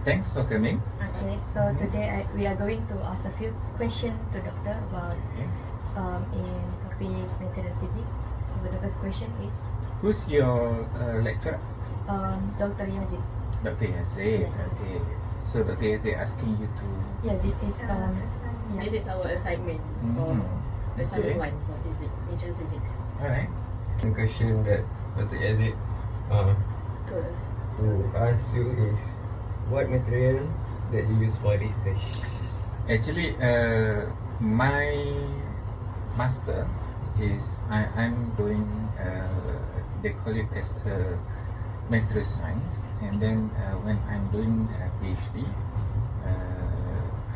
Thanks for coming. Okay, so today we are going to ask a few questions to doctor about in topic material physics. So the first question is Who's your lecturer? Dr. Yazid. Dr. Yazid. Yes. Okay. So Dr. Yazid asking you to. Yeah, this is This is our assignment for assignment 1 for physics, natural physics. Alright. One question that Dr. Yazid To us. to ask you is, what material that you use for research? Actually, my master is I'm doing they call it as material science, and then when I'm doing PhD,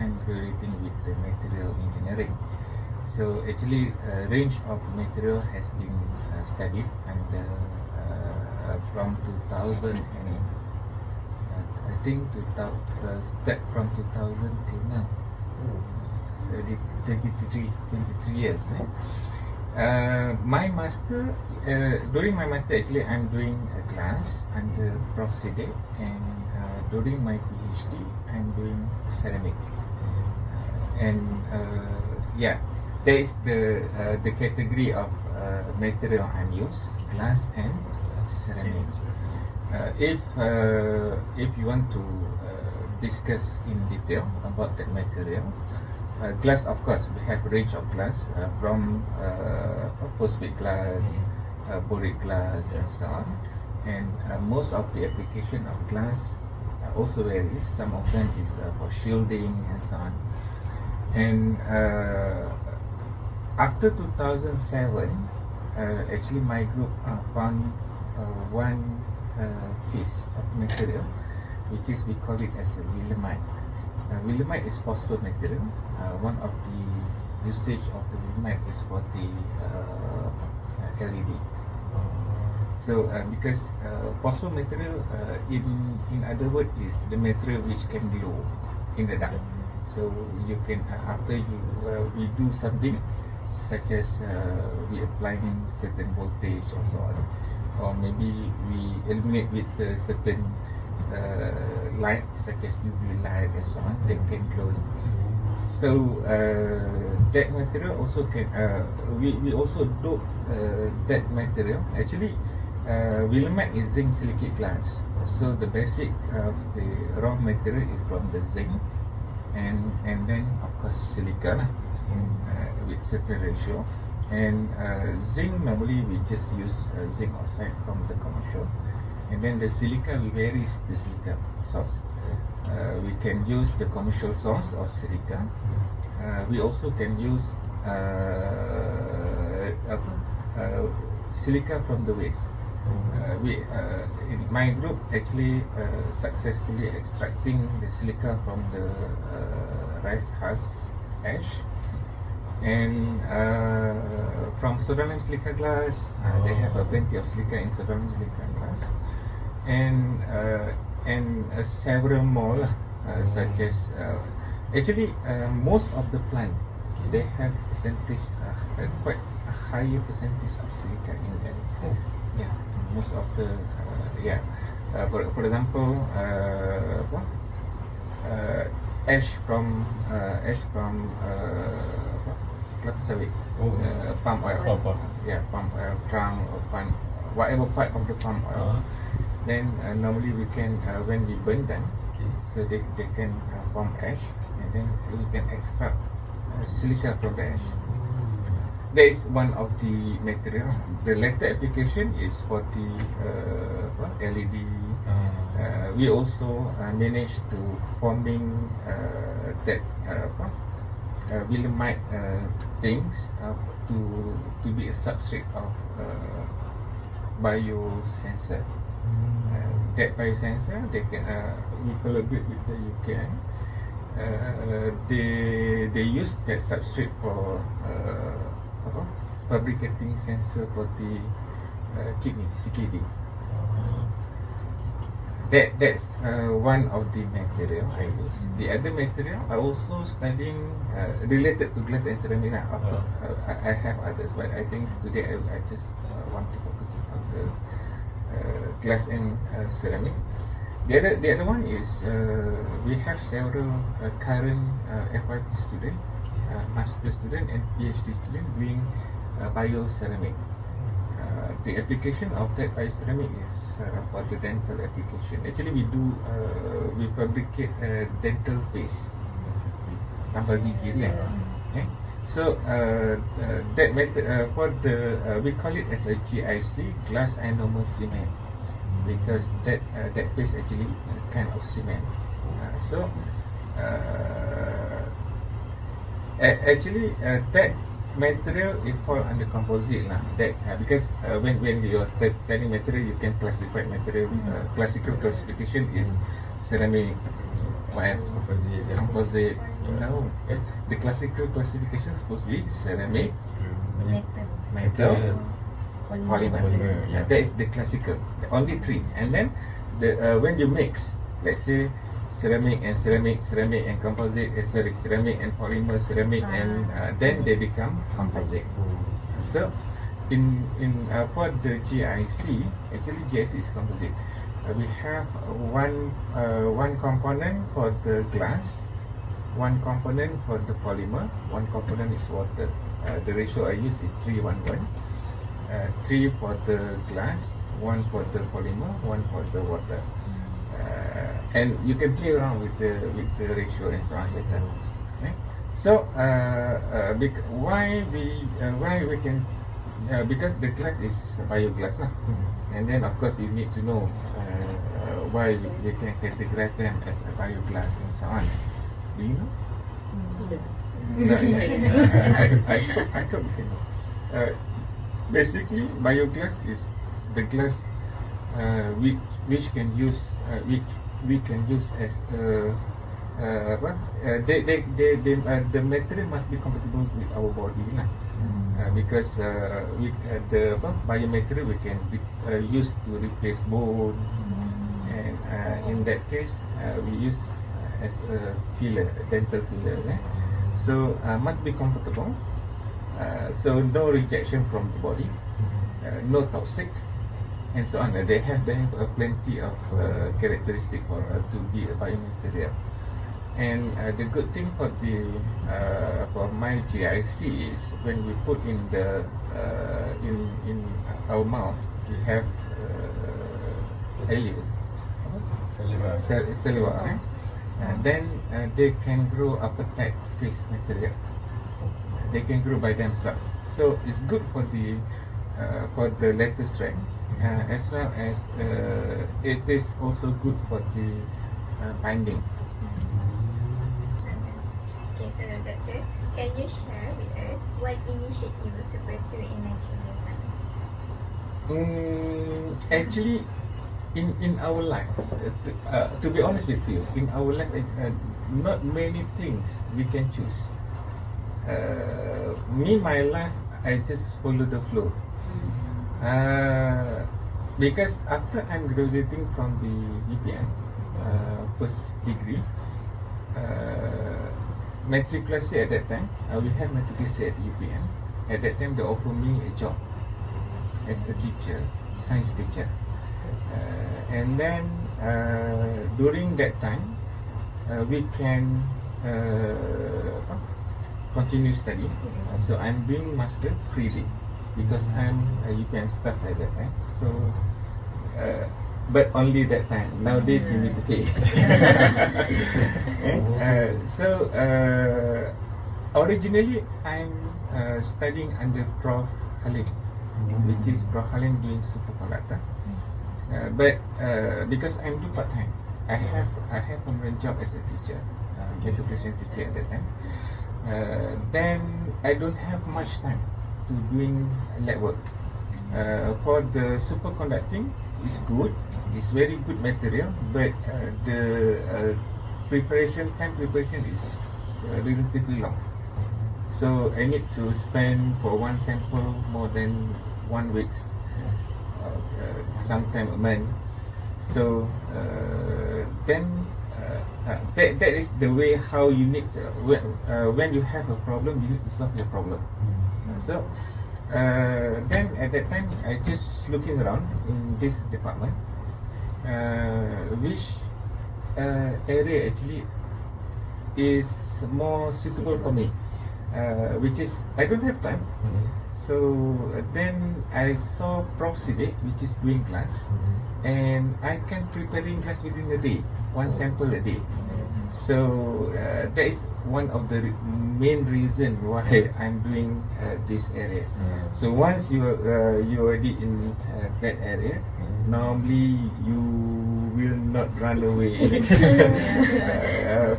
I'm relating with the material engineering. So actually, range of material has been studied, and from 2000 and I think start from 2000 till now. So 23 years. My master, during my master actually I'm doing a class under Prof. Sidek, and during my PhD I'm doing ceramic. There is the category of material I'm use, glass and ceramic. If you want to discuss in detail about that materials, glass, of course, we have range of glass from phosphate glass, boric glass, and so on. And most of the application of glass also varies. Some of them is for shielding and so on. And after 2007, actually my group found one piece of material, which is we call it as a willemite. Willemite is possible material. One of the usage of the willemite is for the LED. So because possible material, in other words, is the material which can glow in the dark. So you can after we do something such as we applying certain voltage or so on, or maybe we illuminate with certain light such as UV light and so on, they can glow. So that material also can we also do that material. Actually, willemite is zinc silicate glass. So the basic of the raw material is from the zinc, and then of course silica with certain ratio. And zinc, normally we just use zinc oxide from the commercial, and then the silica, we varies the silica source. We can use the commercial source of silica. We also can use silica from the waste. We in my group actually successfully extracting the silica from the rice husk ash, and from sodium silica glass, they have plenty of silica in sodium silica glass, and several more such as actually most of the plant they have percentage quite a higher percentage of silica in them. Yeah, most of the for example ash from kelapa sawit, palm oil. Yeah, palm oil, trunk or palm, whatever part of the palm oil. Then normally we can when we burn them, so they can form ash, and then we can extract silica from the ash. That is one of the material. The later application is for the LED. We also managed to forming that willemite things to be a substrate of biosensor. That biosensor, they can we collaborate with the UKM. They use that substrate for fabricating sensor for the kidney, CKD. That's one of the material I use. The other material I also studying related to glass and ceramic. Of course, I have others, but I think today I just want to focus on the glass and ceramic. The other one is we have several current FYP student, master student and PhD student doing bioceramic. The application of that bioceramic is for the dental application. Actually, we fabricate dental paste, tambah gigi kan. Okay. So that method for the we call it as a GIC, glass ionomer cement, because that paste actually kind of cement. Actually that material it fall under composite lah. That because when you are studying material, you can classify material. Classical classification is ceramic, composite. No, the classical classification is supposed to be ceramic, metal, polymer. Yeah. That is the classical. Only three. And then when you mix, let's say ceramic and composite, ceramic and polymer, ceramic and then they become composite. So in for the GIC, actually GIC is composite. We have one component for the glass, one component for the polymer, one component is water. The ratio I use is 3:1:1. 3 for the glass, 1 for the polymer, 1 for the water. And you can play around with the ratio and so on later. Okay? So why we can because the glass is bioglass lah. And then of course you need to know why we can categorize them as a bioglass and so on. Do you know? No, I hope you can know. Basically, bioglass is the glass which can use we can use as the material must be compatible with our body lah. Because the biomaterial we can use to replace bone, and in that case we use as a filler, dental filler. So must be compatible. So no rejection from the body, no toxic, and so on. They have plenty of characteristic for to be a biomaterial. And the good thing for for my GIC is when we put in the in our mouth, we have saliva, then they can grow appetite face material. They can grow by themselves. So it's good for the lateral strength, as well as it is also good for the binding. Okay, so doctor, can you share with us what initiated you to pursue in material science? Actually, in our life, to be honest with you, in our life, not many things we can choose. My life, I just follow the flow. Because after I'm graduating from the UPM, first degree, matriculasi at that time, we have matriculasi at UPM. At that time, they offer me a job as a teacher, science teacher. And then during that time, we can continue study. So I'm doing master freely because I'm a UPM staff at that time. So but only that time. Nowadays you need to pay. So originally I'm studying under Prof. Halim, which is Prof. Halim doing superconductor. But because I'm doing part time, I have a permanent job as a teacher, matriculation teacher at that time. Then I don't have much time to doing lab work. For the superconducting, it's good. It's very good material, but the time preparation is relatively long. So I need to spend for one sample more than 1 week, sometime a month. So then that is the way how you need to, when you have a problem, you need to solve your problem. So then at that time I just looking around in this department, which area actually is more suitable for me, which is I don't have time. So then I saw Prof Siddiq, which is doing class, and I can preparing class within a day, one sample a day. So that is one of the main reason why I'm doing this area. So once you already in that area, normally you will not run away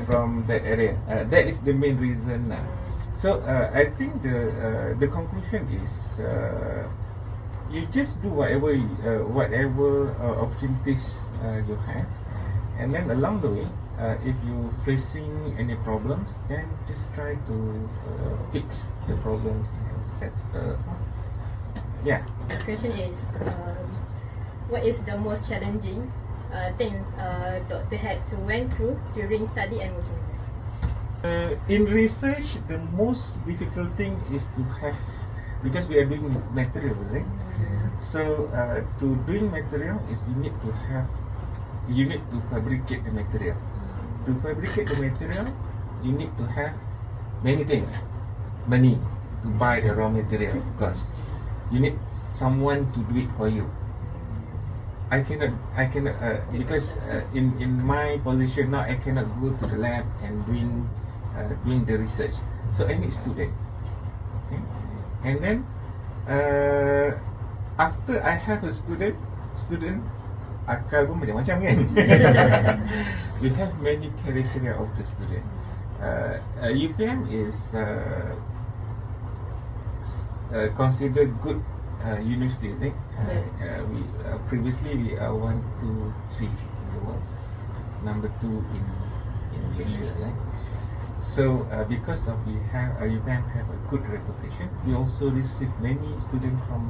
from that area. That is the main reason. So I think the conclusion is you just do whatever opportunities you have, and then along the way, if you facing any problems, then just try to fix the problems and set. Yeah. The question is, what is the most challenging thing doctor had to went through during study and working? In research, the most difficult thing is to have, because we are doing materials, so to doing material is you need to fabricate the material. To fabricate the material, you need to have many things. Money to buy the raw material, of course. You need someone to do it for you. I cannot because in my position now, I cannot go to the lab and doing the research. So I need student. Okay? And then after I have a student akal pun macam-macam kan. We have many criteria of the student. UPM is considered good university, I think. We previously we are 1, 2, 3 in the world, number 2 in Malaysia, right? So because of UPM have a good reputation, we also receive many students from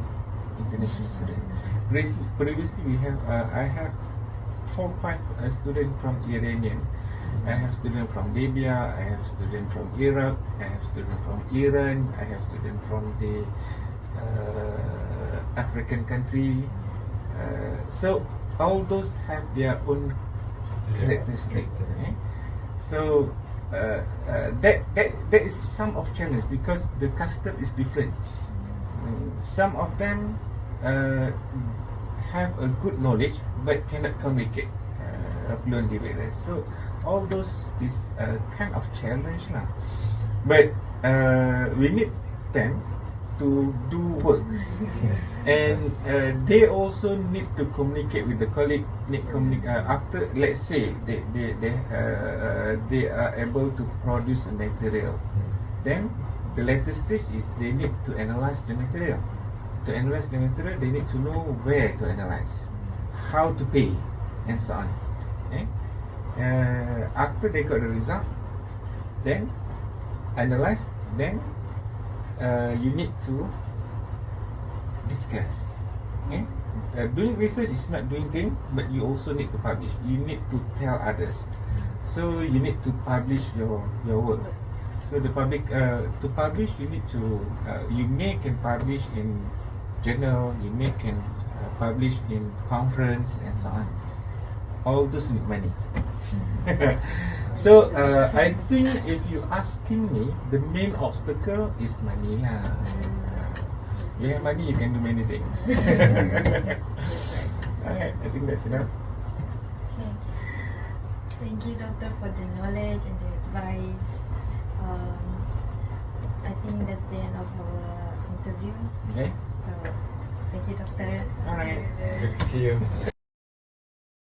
international students. Previously we have I have 4, 5 students from Iranian. I have students from Libya. I have students from Iraq. I have students from Iran. I have students from the African country. So all those have their own characteristic. So that is some of challenge because the custom is different. Some of them have a good knowledge but cannot communicate fluently with us. So all those is a kind of challenge lah. But we need them to do work, and they also need to communicate with the colleague. After, let's say they are able to produce a material, then the later stage is they need to analyze the material. To analyze the material, they need to know where to analyze, how to pay, and so on. Okay? After they got the result, then analyze, then you need to discuss. Okay? Doing research is not doing thing, but you also need to publish. You need to tell others. So you need to publish your work. So the public to publish, you need to you can publish in journal, you can publish in conference and so on. All those need money. So I think if you asking me, the main obstacle is money lah. You have money, you can do many things. Alright, I think that's enough. Okay. Thank you, doctor, for the knowledge and the advice. I think that's the end of our interview. Okay. So, thank you, doctor. Alright. Good to see you.